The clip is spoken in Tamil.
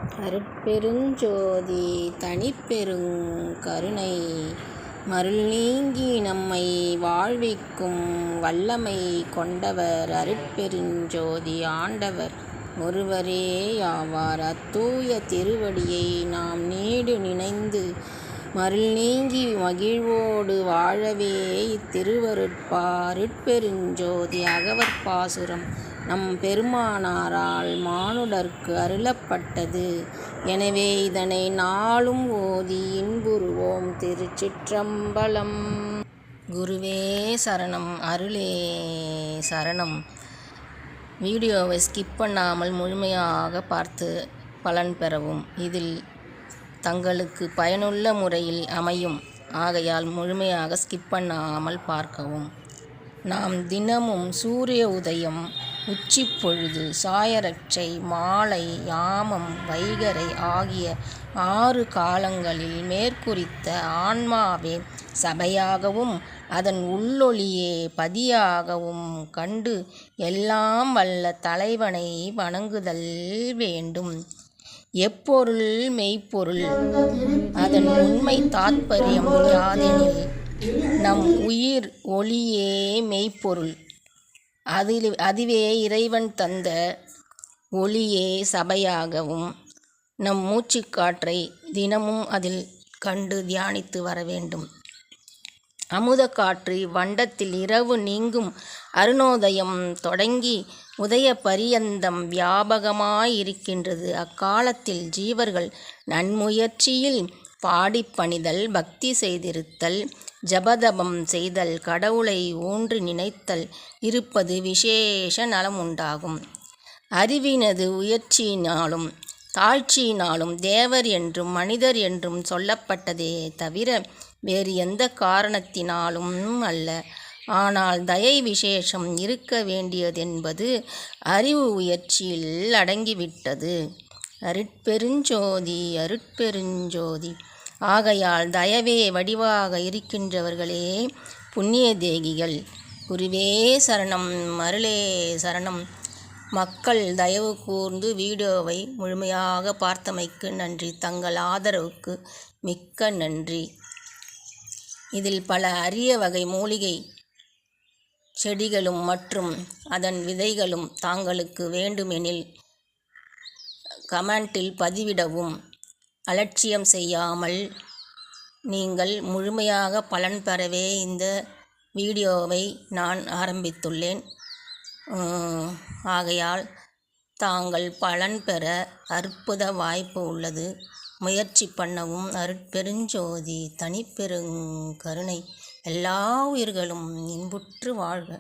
அருட்பெருஞ்சோதி தனிப்பெருங் கருணை மருள் நீங்கி நம்மை வாழ்விக்கும் வல்லமை கொண்டவர் அருட்பெருஞ்சோதி ஆண்டவர் ஒருவரேயாவார். அத்தூய திருவடியை நாம் நீடு நினைந்து மருள் நீங்கி மகிழ்வோடு வாழவே இத்திருவருட்பெருஞ்சோதி அகவற்பாசுரம் நம் பெருமானாரால் மானுடர்க்கு அருளப்பட்டது. எனவே இதனை நாளும் ஓதி இன்புறுவோம். திருச்சிற்றம்பலம். குருவே சரணம், அருளே சரணம். வீடியோவை ஸ்கிப் பண்ணாமல் முழுமையாக பார்த்து பலன் பெறவும். இதில் தங்களுக்கு பயனுள்ள முறையில் அமையும். ஆகையால் முழுமையாக ஸ்கிப் பண்ணாமல் பார்க்கவும். நாம் தினமும் சூரிய உதயம், உச்சிப்பொழுது, சாயரட்சை, மாலை, யாமம், வைகறை ஆகிய 6 காலங்களில் மேற்குறித்த ஆன்மாவே சபையாகவும் அதன் உள்ளொளியே பதியாகவும் கண்டு எல்லாம் வல்ல தலைவனை வணங்குதல் வேண்டும். எப்பொருள் மெய்ப்பொருள்? அதன் உண்மை தாத்பரியம் யாதெனில், நம் உயிர் ஒளியே மெய்ப்பொருள். அதுவே இறைவன் தந்த ஒளியே சபையாகவும் நம் மூச்சுக்காற்றை தினமும் அதில் கண்டு தியானித்து வர வேண்டும். அமுத காற்று வண்டத்தில் இரவு நீங்கும் அருணோதயம் தொடங்கி உதய பரியந்தம் வியாபகமாயிருக்கின்றது. அக்காலத்தில் ஜீவர்கள் நன்முயற்சியில் பாடிப்பணிதல், பக்தி செய்திருத்தல், ஜபதபம் செய்தல், கடவுளை ஊன்றி நினைத்தல் இருப்பது விசேஷ நலம் உண்டாகும். அறிவினது உயர்ச்சியினாலும் தாழ்ச்சியினாலும் தேவர் என்றும் மனிதர் என்றும் சொல்லப்பட்டதே தவிர வேறு எந்த காரணத்தினாலும் அல்ல. ஆனால் தயை விசேஷம் இருக்க வேண்டியதென்பது அறிவு உயர்ச்சியில் அடங்கிவிட்டது. அருட்பெருஞ்சோதி அருட்பெருஞ்சோதி. ஆகையால் தயவே வடிவாக இருக்கின்றவர்களே புண்ணிய தேகிகள். குருவே சரணம், அருளே சரணம். மக்கள் தயவு கூர்ந்து வீடியோவை முழுமையாக பார்த்தமைக்கு நன்றி. தங்கள் ஆதரவுக்கு மிக்க நன்றி. இதில் பல அரிய வகை மூலிகை செடிகளும் மற்றும் அதன் விதைகளும் தாங்களுக்கு வேண்டுமெனில் கமெண்டில் பதிவிடவும். அலட்சியம் செய்யாமல் நீங்கள் முழுமையாக பலன் பெறவே இந்த வீடியோவை நான் ஆரம்பித்துள்ளேன். ஆகையால் தாங்கள் பலன் பெற அற்புத வாய்ப்பு உள்ளது. முயற்சி பண்ணவும். அருட்பெருஞ்சோதி தனிப்பெருங்கருணை எல்லா உயிர்களும் இன்புற்று வாழ்க.